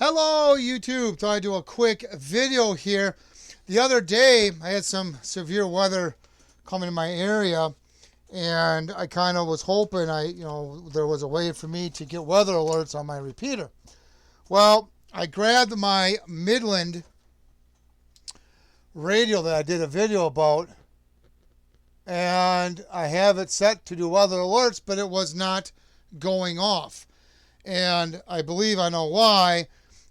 Hello YouTube, thought I'd do a quick video here. The other day I had some severe weather coming in my area, and I kind of was hoping there was a way for me to get weather alerts on my repeater. Well, I grabbed my Midland radio that I did a video about, and I have it set to do weather alerts, but it was not going off. And I believe I know why,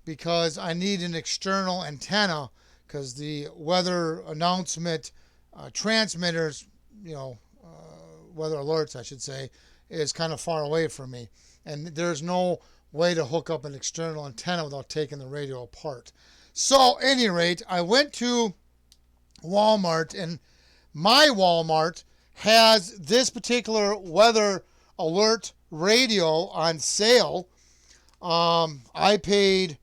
because I need an external antenna, because the weather announcement transmitters, weather alerts I should say, is kind of far away from me. And there's no way to hook up an external antenna without taking the radio apart. So, at any rate, I went to Walmart, and my Walmart has this particular weather alert radio on sale. I paid,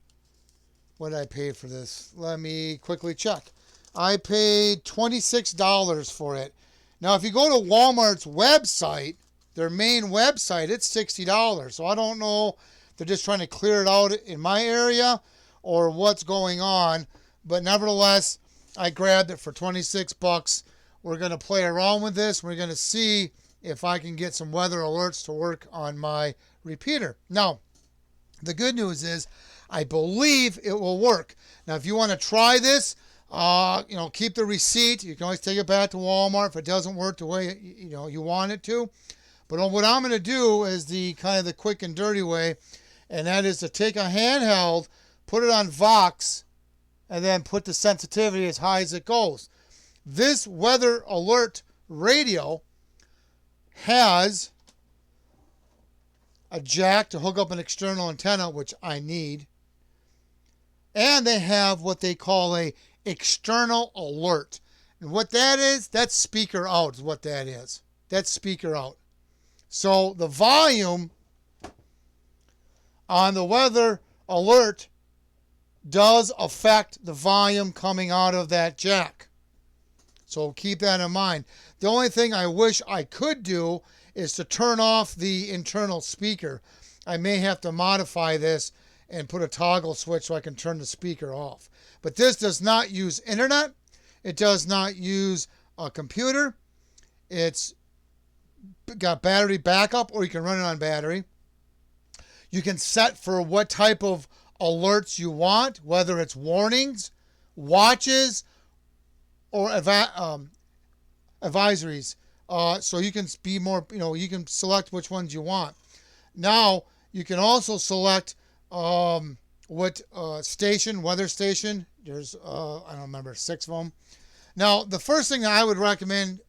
what did I pay for this? Let me quickly check. I paid $26 for it. Now, if you go to Walmart's website, their main website, it's $60. So I don't know if they're just trying to clear it out in my area or what's going on. But nevertheless, I grabbed it for 26 bucks. We're going to play around with this. We're going to see if I can get some weather alerts to work on my repeater. Now, the good news is I believe it will work. Now, if you want to try this, keep the receipt. You can always take it back to Walmart if it doesn't work the way you want it to. But what I'm going to do is the kind of the quick and dirty way, and that is to take a handheld, put it on Vox, and then put the sensitivity as high as it goes. This weather alert radio has a jack to hook up an external antenna, which I need. And they have what they call a external alert. And what that is, that's speaker out is what that is. That's speaker out. So the volume on the weather alert does affect the volume coming out of that jack. So keep that in mind. The only thing I wish I could do is to turn off the internal speaker. I may have to modify this and put a toggle switch so I can turn the speaker off. But this does not use internet. It does not use a computer. It's got battery backup, or you can run it on battery. You can set for what type of alerts you want, whether it's warnings, watches, or advisories. So you can be more, you can select which ones you want. Now, you can also select what station, weather station. There's, I don't remember, 6 of them. Now, the first thing that I would recommend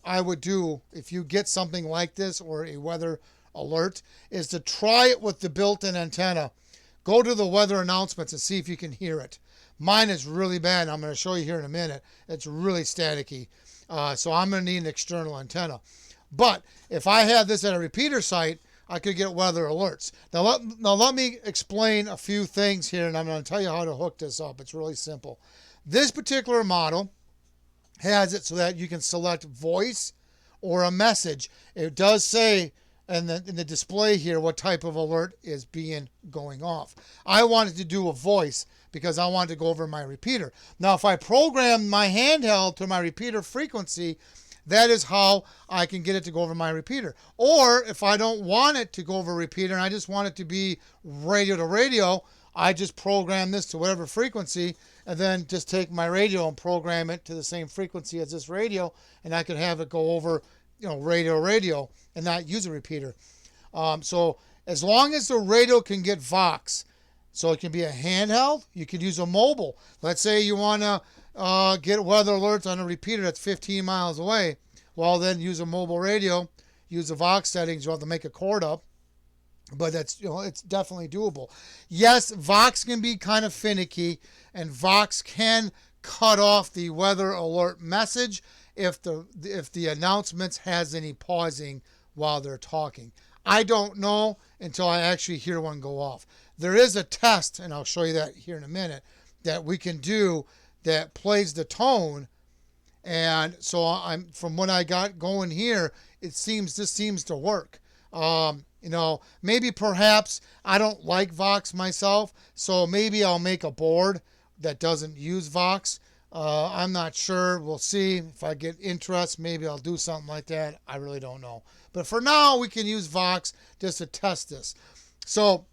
I would do if you get something like this or a weather alert is to try it with the built-in antenna. Go to the weather announcements and see if you can hear it. Mine is really bad. I'm going to show you here in a minute. It's really staticky. So I'm going to need an external antenna. But if I had this at a repeater site, I could get weather alerts. Now let me explain a few things here, and I'm going to tell you how to hook this up. It's really simple. This particular model has it so that you can select voice or a message. It does say in the display here what type of alert is going off. I wanted to do a voice because I wanted to go over my repeater. Now, if I program my handheld to my repeater frequency, that is how I can get it to go over my repeater. Or if I don't want it to go over repeater and I just want it to be radio to radio, I just program this to whatever frequency and then just take my radio and program it to the same frequency as this radio, and I can have it go over, radio to radio and not use a repeater. So as long as the radio can get Vox, so it can be a handheld, you could use a mobile. Let's say you want to get weather alerts on a repeater that's 15 miles away. Well, then use a mobile radio, use the Vox settings. You'll have to make a cord up, but that's it's definitely doable. Yes, Vox can be kind of finicky, and Vox can cut off the weather alert message if the announcements has any pausing while they're talking. I don't know until I actually hear one go off. There is a test, and I'll show you that here in a minute, that we can do that plays the tone. And so from what I got going here, this seems to work. Maybe perhaps I don't like Vox myself, so maybe I'll make a board that doesn't use Vox. I'm not sure. We'll see. If I get interest, maybe I'll do something like that. I really don't know. But for now, we can use Vox just to test this. So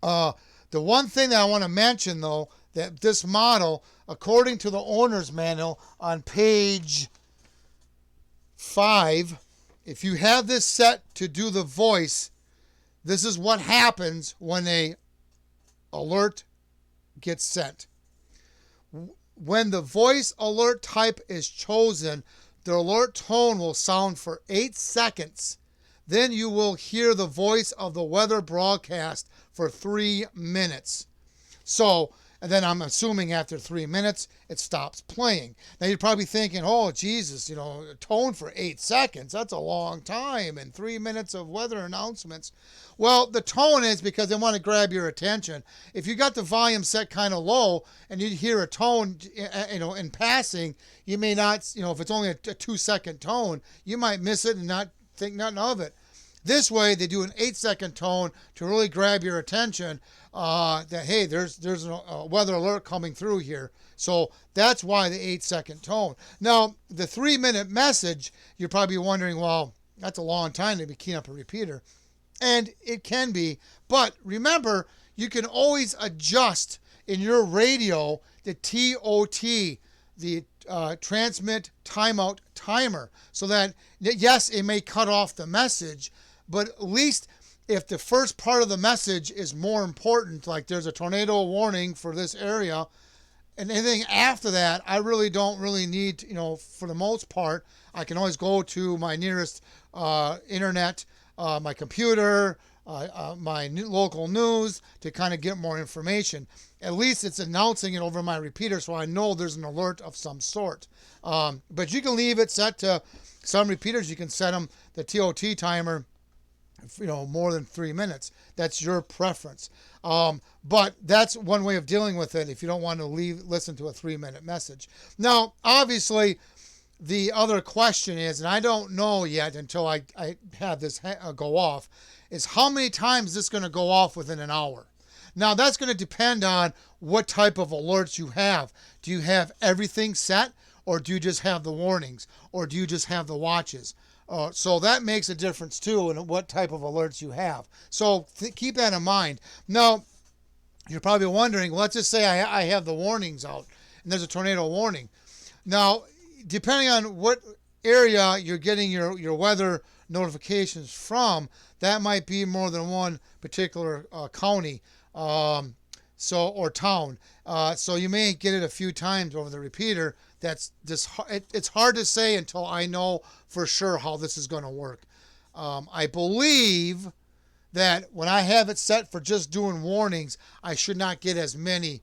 the one thing that I want to mention, though, that this model, according to the owner's manual on page 5, if you have this set to do the voice, this is what happens when a alert gets sent. When the voice alert type is chosen, the alert tone will sound for 8 seconds. Then you will hear the voice of the weather broadcast for 3 minutes. So, and then I'm assuming after 3 minutes, it stops playing. Now you're probably thinking, oh, Jesus, a tone for 8 seconds, that's a long time, and 3 minutes of weather announcements. Well, the tone is because they want to grab your attention. If you got the volume set kind of low and you hear a tone, in passing, you may not, if it's only a 2-second tone, you might miss it and not think nothing of it. This way, they do an 8-second tone to really grab your attention that, hey, there's a weather alert coming through here. So that's why the 8-second tone. Now, the 3-minute message, you're probably wondering, well, that's a long time to be keying up a repeater. And it can be. But remember, you can always adjust in your radio the TOT, the transmit timeout timer, so that, yes, it may cut off the message, but at least if the first part of the message is more important, like there's a tornado warning for this area, and anything after that, I really don't need, for the most part, I can always go to my nearest internet, my computer, my local news to kind of get more information. At least it's announcing it over my repeater so I know there's an alert of some sort. But you can leave it set to some repeaters. You can set them the TOT timer, more than 3 minutes. That's your preference. But that's one way of dealing with it if you don't want to listen to a 3-minute message. Now, obviously, the other question is, and I don't know yet until I have this go off, is how many times is this going to go off within an hour? Now, that's going to depend on what type of alerts you have. Do you have everything set, or do you just have the warnings, or do you just have the watches? So that makes a difference, too, in what type of alerts you have. So keep that in mind. Now, you're probably wondering, let's just say I have the warnings out, and there's a tornado warning. Now, depending on what area you're getting your weather notifications from, that might be more than one particular county or town. So you may get it a few times over the repeater. It's hard to say until I know for sure how this is going to work. I believe that when I have it set for just doing warnings, I should not get as many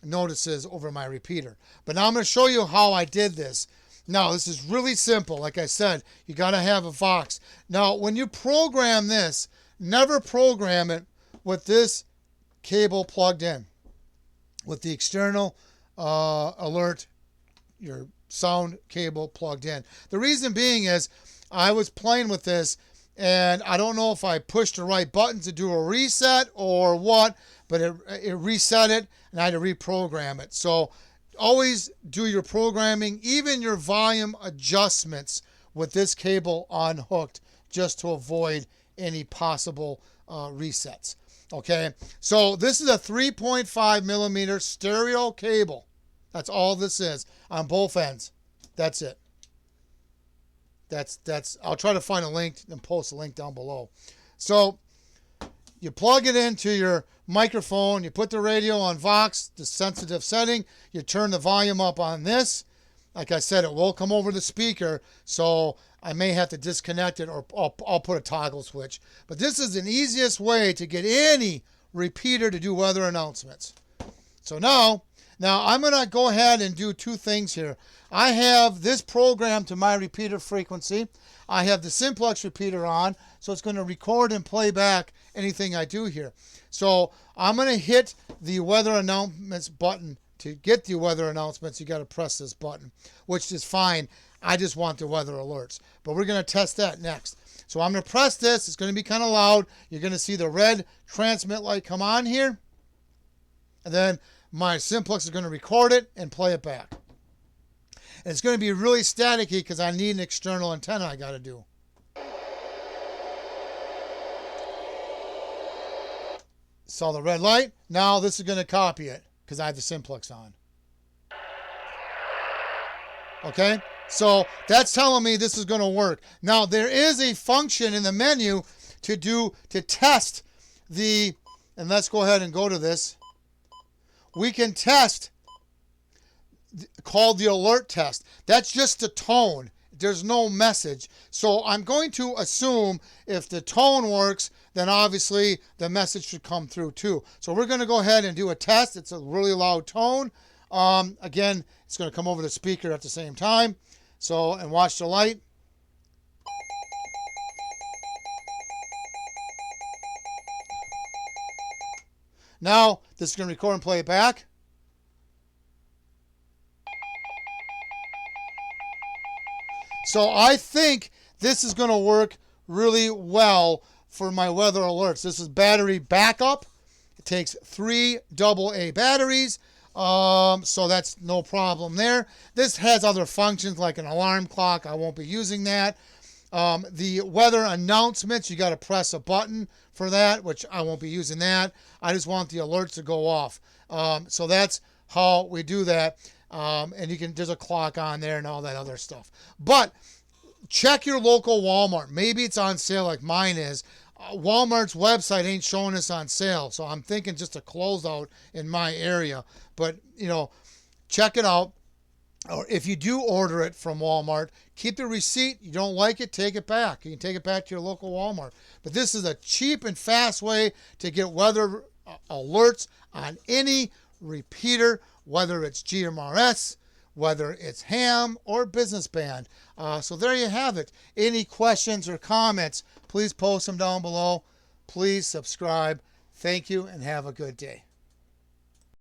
notices over my repeater. But now I'm going to show you how I did this. Now, this is really simple. Like I said, you got to have a Vox. Now, when you program this, never program it with this cable plugged in, with the external alert, your sound cable plugged in. The reason being is I was playing with this, and I don't know if I pushed the right buttons to do a reset or what, but it reset it, and I had to reprogram it. So always do your programming, even your volume adjustments, with this cable unhooked, just to avoid any possible resets. Okay, so this is a 3.5 millimeter stereo cable. That's all this is on both ends. That's it. That's. I'll try to find a link and post a link down below. So you plug it into your microphone. You put the radio on Vox, the sensitive setting. You turn the volume up on this. Like I said, it will come over the speaker, so I may have to disconnect it, or I'll put a toggle switch. But this is the easiest way to get any repeater to do weather announcements. So now I'm going to go ahead and do two things here. I have this programmed to my repeater frequency. I have the simplex repeater on, so it's going to record and play back anything I do here. So I'm going to hit the weather announcements button. To get the weather announcements, you got to press this button, which is fine. I just want the weather alerts. But we're going to test that next. So I'm going to press this. It's going to be kind of loud. You're going to see the red transmit light come on here. And then my simplex is going to record it and play it back. And it's going to be really staticky because I need an external antenna I got to do. Saw the red light. Now this is going to copy it because I have the simplex on. Okay, so that's telling me this is going to work. Now there is a function in the menu to test the, and let's go ahead and go to this. We can test called the alert test. That's just the tone. There's no message. So I'm going to assume if the tone works, then obviously the message should come through too. So we're going to go ahead and do a test. It's a really loud tone. Again, it's going to come over the speaker at the same time. So, and watch the light. Now, this is going to record and play it back. So I think this is going to work really well for my weather alerts. This is battery backup. It takes 3 AA batteries. So that's no problem there. This has other functions like an alarm clock. I won't be using that. The weather announcements, you got to press a button for that, which I won't be using that. I just want the alerts to go off. So that's how we do that. And you can, there's a clock on there and all that other stuff. But check your local Walmart. Maybe it's on sale like mine is. Walmart's website ain't showing us on sale, so I'm thinking just a closeout in my area. But, you know, check it out. Or if you do order it from Walmart, keep the receipt. You don't like it, take it back. You can take it back to your local Walmart. But this is a cheap and fast way to get weather alerts on any repeater, whether it's GMRS, whether it's ham or business band. So there you have it. Any questions or comments, please post them down below. Please subscribe. Thank you and have a good day.